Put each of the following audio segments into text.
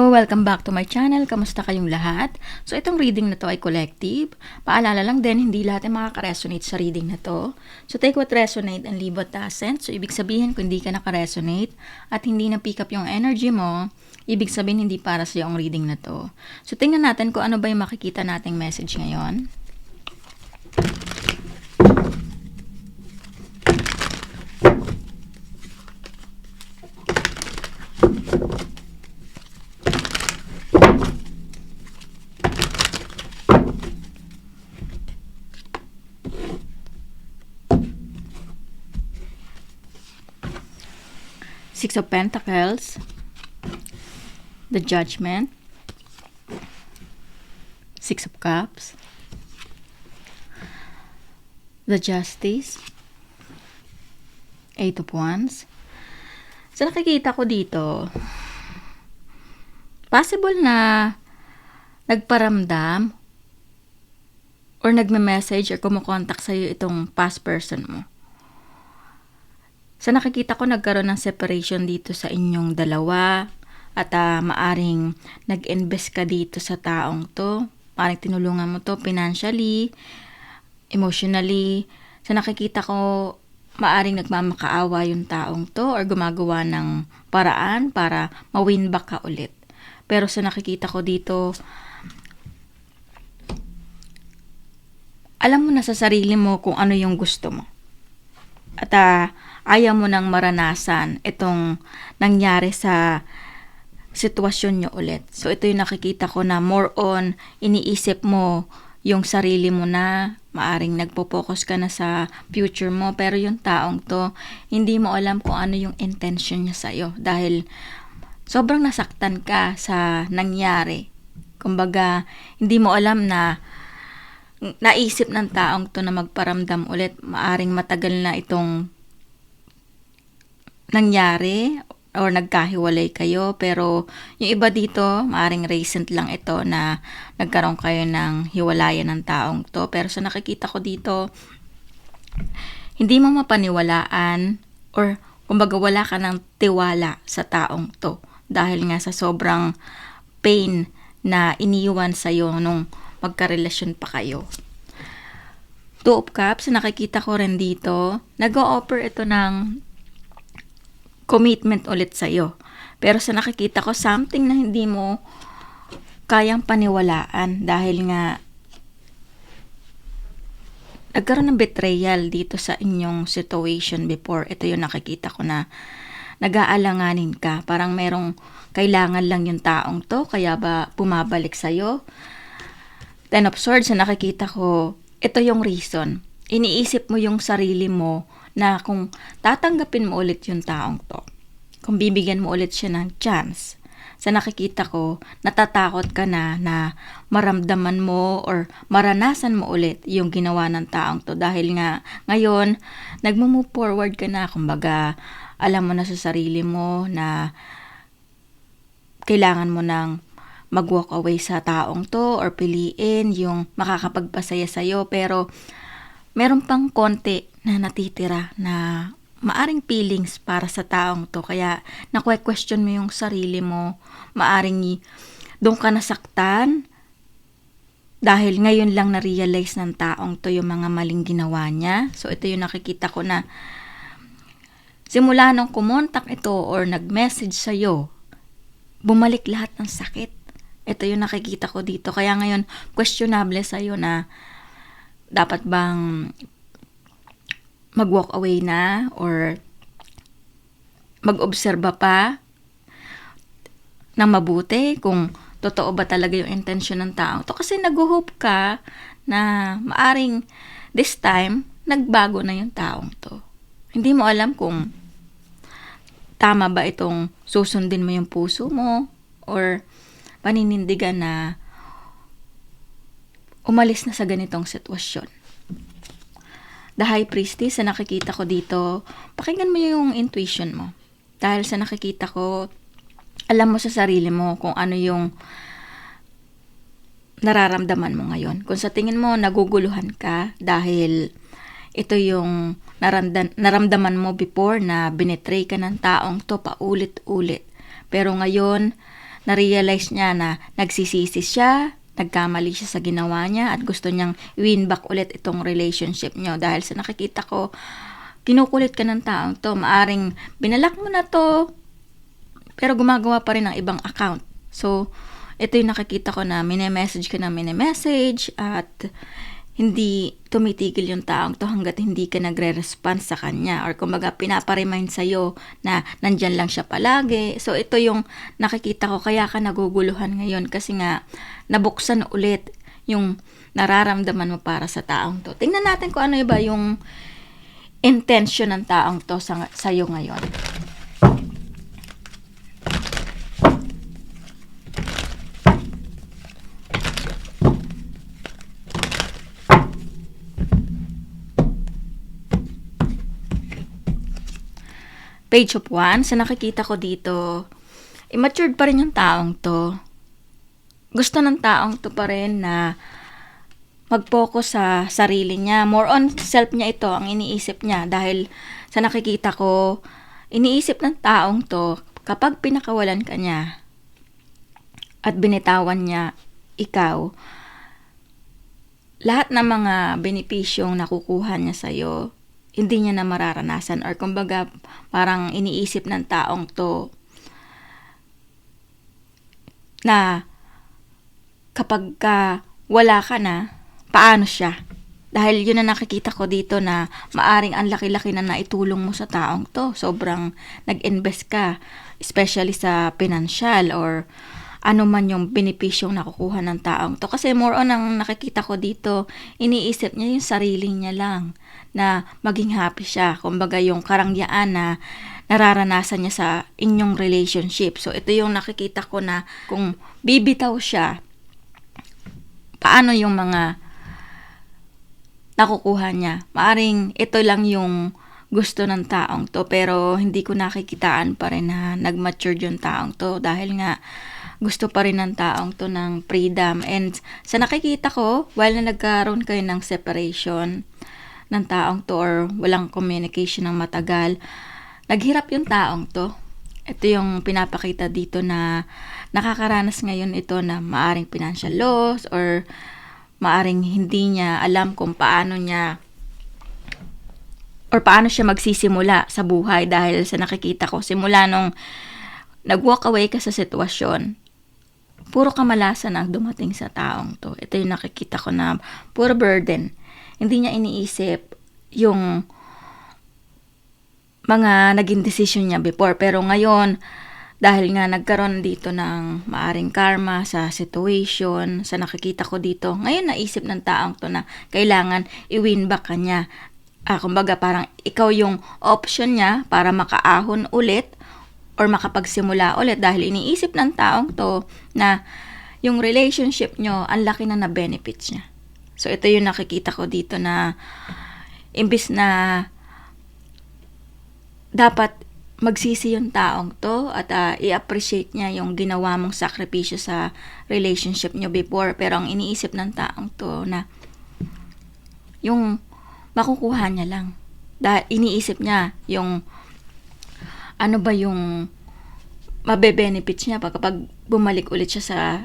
Hello! Welcome back to my channel. Kamusta kayong lahat? So, itong reading na to ay collective. Paalala lang din, hindi lahat ay makaka-resonate sa reading na to. So, take what resonate and leave what doesn't. So, ibig sabihin, kung hindi ka naka-resonate at hindi na-pick up yung energy mo, ibig sabihin, hindi para sa ang reading na to. So, tingnan natin kung ano ba yung makikita nating message ngayon. Six of Pentacles, the Judgment, Six of Cups, the Justice, Eight of Wands. So, nakikita ko dito, possible na nagparamdam or nagme-message or kumukontak sa'yo itong past person mo. Sa nakikita ko, nagkaroon ng separation dito sa inyong dalawa at maaring nag-invest ka dito sa taong to. Maaring tinulungan mo to financially, emotionally. Sa nakikita ko, maaring nagmamakaawa yung taong to or gumagawa ng paraan para ma-win back ka ulit. Pero sa nakikita ko dito, alam mo na sa sarili mo kung ano yung gusto mo. At ayaw mo nang maranasan itong nangyari sa sitwasyon nyo ulit. So, ito yung nakikita ko na more on iniisip mo yung sarili mo na, maaring nagpo-focus ka na sa future mo, pero yung taong to, hindi mo alam kung ano yung intention niya sa'yo dahil sobrang nasaktan ka sa nangyari. Kumbaga, hindi mo alam na naisip ng taong to na magparamdam ulit. Maaring matagal na itong nangyari or nagkahiwalay kayo, pero yung iba dito, maaring recent lang ito na nagkaroon kayo ng hiwalayan ng taong to. Pero sa nakikita ko dito, hindi mo mapaniwalaan or kumbaga wala ka ng tiwala sa taong to dahil nga sa sobrang pain na iniwan sa'yo nung magkarelasyon pa kayo. Two of Cups, nakikita ko rin dito, nag-o-offer ito ng commitment ulit sa'yo. Pero sa nakikita ko, something na hindi mo kayang paniwalaan dahil nga nagkaroon ng betrayal dito sa inyong situation before. Ito yung nakikita ko na nag-aalanganin ka. Parang merong kailangan lang yung taong to, kaya ba bumabalik sa'yo? Ten of Swords, na nakikita ko, ito yung reason. Iniisip mo yung sarili mo na kung tatanggapin mo ulit yung taong to, kung bibigyan mo ulit siya ng chance, sa nakikita ko, natatakot ka na maramdaman mo or maranasan mo ulit yung ginawa ng taong to dahil nga ngayon, nagmo-move forward ka na, kumbaga, alam mo na sa sarili mo na kailangan mo ng mag-walk away sa taong to or piliin yung makakapagpasaya sa'yo, pero meron pang konti na natitira na maaring feelings para sa taong to. Kaya na-question mo yung sarili mo. Maaring doon ka nasaktan dahil ngayon lang na-realize ng taong to yung mga maling ginawa niya. So ito yung nakikita ko na simula nung kumontak ito or nag-message sa'yo, bumalik lahat ng sakit. Ito yung nakikita ko dito. Kaya ngayon, questionable sa'yo na dapat bang mag-walk away na or mag-obserba pa ng mabuti kung totoo ba talaga yung intention ng tao to. Kasi nag-hope ka na maaring this time, nagbago na yung taong to. Hindi mo alam kung tama ba itong susundin mo yung puso mo or paninindigan na umalis na sa ganitong sitwasyon. The High Priestess, na nakikita ko dito, pakinggan mo yung intuition mo. Dahil sa nakikita ko, alam mo sa sarili mo kung ano yung nararamdaman mo ngayon. Kung sa tingin mo, naguguluhan ka dahil ito yung naramdaman mo before na binetray ka ng taong to paulit-ulit. Pero ngayon, na-realize niya na nagsisisi siya, nagkamali siya sa ginawa niya at gusto niyang win back ulit itong relationship niyo. Dahil sa nakikita ko, kinukulit ka ng taong to. Maaring binalak mo na to, pero gumagawa pa rin ng ibang account. So, ito yung nakikita ko na mini-message ka na mini-message at hindi tumitigil yung taong to hanggat hindi ka nagre-response sa kanya. Or kumbaga, pinapa-remind sa'yo na nandyan lang siya palagi. So, ito yung nakikita ko. Kaya ka naguguluhan ngayon kasi nga, nabuksan ulit yung nararamdaman mo para sa taong to. Tingnan natin kung ano ba yung intention ng taong to sa'yo ngayon. Page of Wands, sa nakikita ko dito, immature pa rin yung taong to. Gusto ng taong to pa rin na mag-focus sa sarili niya. More on self niya ito, ang iniisip niya. Dahil sa nakikita ko, iniisip ng taong to, kapag pinakawalan ka niya at binitawan niya ikaw, lahat ng mga benepisyong nakukuha niya sa'yo, hindi niya na mararanasan. Or kumbaga, parang iniisip ng taong to na kapag wala ka na, paano siya? Dahil yun na nakikita ko dito na maaring ang laki-laki na naitulong mo sa taong to. Sobrang nag-invest ka, especially sa financial or ano man yung benepisyong nakukuha ng taong to. Kasi more on ang nakikita ko dito, iniisip niya yung sarili niya lang na maging happy siya. Kumbaga yung karangyaan na nararanasan niya sa inyong relationship. So ito yung nakikita ko na kung bibitaw siya, paano yung mga nakukuha niya. Maaring ito lang yung gusto ng taong to, pero hindi ko nakikitaan pa rin na nag-mature yung taong to dahil nga gusto pa rin ng taong to ng freedom. And sa nakikita ko, while na nagkaroon kayo ng separation ng taong to or walang communication ng matagal, naghirap yung taong to. Ito yung pinapakita dito na nakakaranas ngayon ito na maaring financial loss or maaring hindi niya alam kung paano niya or paano siya magsisimula sa buhay dahil sa nakikita ko, simula nung nag-walk away ka sa sitwasyon, puro kamalasan ang dumating sa taong to. Ito yung nakikita ko na puro burden. Hindi niya iniisip yung mga naging decision niya before. Pero ngayon, dahil nga nagkaroon dito ng maaring karma sa situation, sa nakikita ko dito, ngayon naisip ng taong to na kailangan i-win back ka niya. Kumbaga parang ikaw yung option niya para makaahon ulit or makapagsimula ulit dahil iniisip ng taong to na yung relationship nyo, ang laki na benefits niya. So, ito yung nakikita ko dito na imbis na dapat magsisi yung taong to at i-appreciate niya yung ginawa mong sakripisyo sa relationship nyo before. Pero ang iniisip ng taong to na yung makukuha niya lang. Dahil iniisip niya yung ano ba yung mabe-benefits niya kapag bumalik ulit siya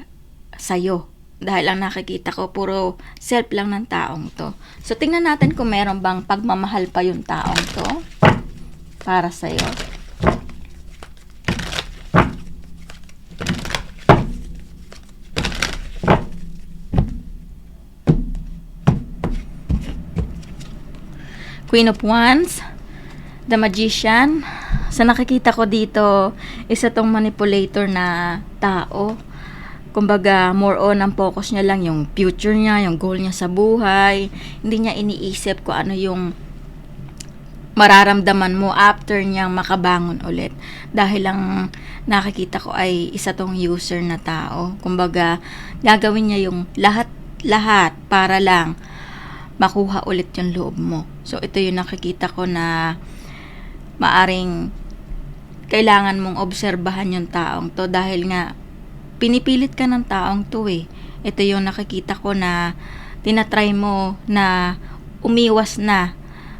sa'yo. Dahil ang nakikita ko, puro self lang ng taong to. So, tingnan natin kung meron bang pagmamahal pa yung taong to para sa'yo. Queen of Wands, The Magician. Sa nakikita ko dito, isa tong manipulator na tao. Kumbaga, more on ang focus niya lang yung future niya, yung goal niya sa buhay. Hindi niya iniisip kung ano yung mararamdaman mo after niyang makabangon ulit. Dahil lang nakikita ko ay isa tong user na tao. Kumbaga, gagawin niya yung lahat para lang makuha ulit yung loob mo. So, ito yung nakikita ko na maaring kailangan mong obserbahan yung taong to dahil nga pinipilit ka ng taong to eh. Ito yung nakikita ko na tinatry mo na umiwas na.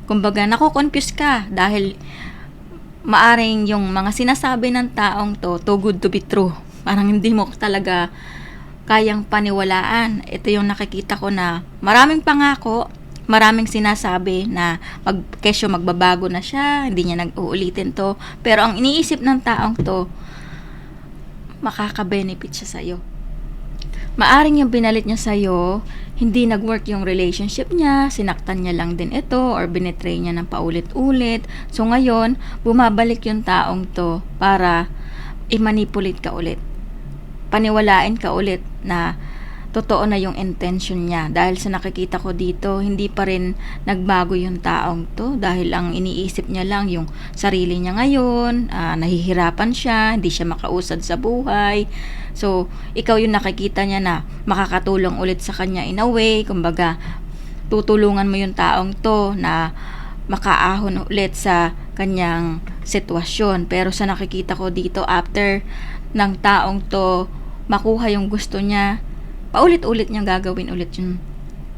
Kumbaga, nakukonfuse ka dahil maaring yung mga sinasabi ng taong to, too good to be true. Parang hindi mo talaga kayang paniwalaan. Ito yung nakikita ko na maraming pangako, maraming sinasabi na kesyo magbabago na siya, hindi niya nag-uulitin to. Pero ang iniisip ng taong to, makaka-benefit siya sa'yo. Maaring yung binalit niya sa'yo, hindi nag-work yung relationship niya, sinaktan niya lang din ito, or binetray niya ng paulit-ulit. So ngayon, bumabalik yung taong to para i-manipulate ka ulit. Paniwalain ka ulit na totoo na yung intention niya. Dahil sa nakikita ko dito, hindi pa rin nagbago yung taong to, dahil ang iniisip niya lang yung sarili niya ngayon, nahihirapan siya, hindi siya makausad sa buhay. So, ikaw yung nakikita niya na makakatulong ulit sa kanya in a way, kumbaga, tutulungan mo yung taong to na makaahon ulit sa kanyang sitwasyon. Pero sa nakikita ko dito, after ng taong to makuha yung gusto niya, paulit-ulit niyang gagawin ulit yung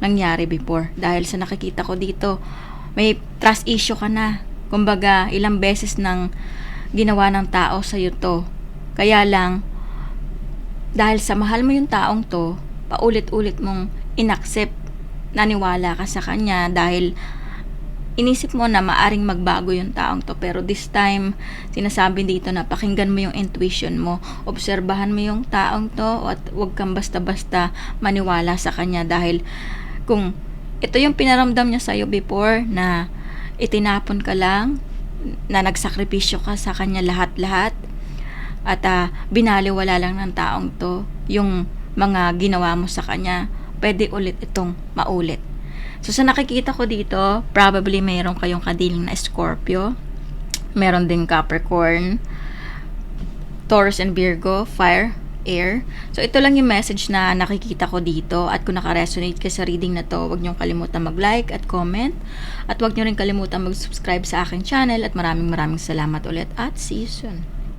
nangyari before. Dahil sa nakikita ko dito, may trust issue ka na. Kumbaga, ilang beses nang ginawa ng tao sa'yo to. Kaya lang, dahil sa mahal mo yung taong to, paulit-ulit mong inaccept, naniwala ka sa kanya dahil inisip mo na maaring magbago yung taong to. Pero this time, sinasabi dito na pakinggan mo yung intuition mo, obserbahan mo yung taong to, at huwag kang basta-basta maniwala sa kanya. Dahil kung ito yung pinaramdam niya sa'yo before, na itinapon ka lang, na nagsakripisyo ka sa kanya lahat-lahat, at binaliwala lang ng taong to yung mga ginawa mo sa kanya, pwede ulit itong maulit. So, sa nakikita ko dito, probably mayroon kayong kadiling na Scorpio, meron din Capricorn, Taurus and Virgo, fire, air. So, ito lang yung message na nakikita ko dito. At kung naka-resonate ka sa reading na to, huwag niyong kalimutan mag-like at comment. At huwag niyo rin kalimutan mag-subscribe sa aking channel. At maraming salamat ulit at see you soon.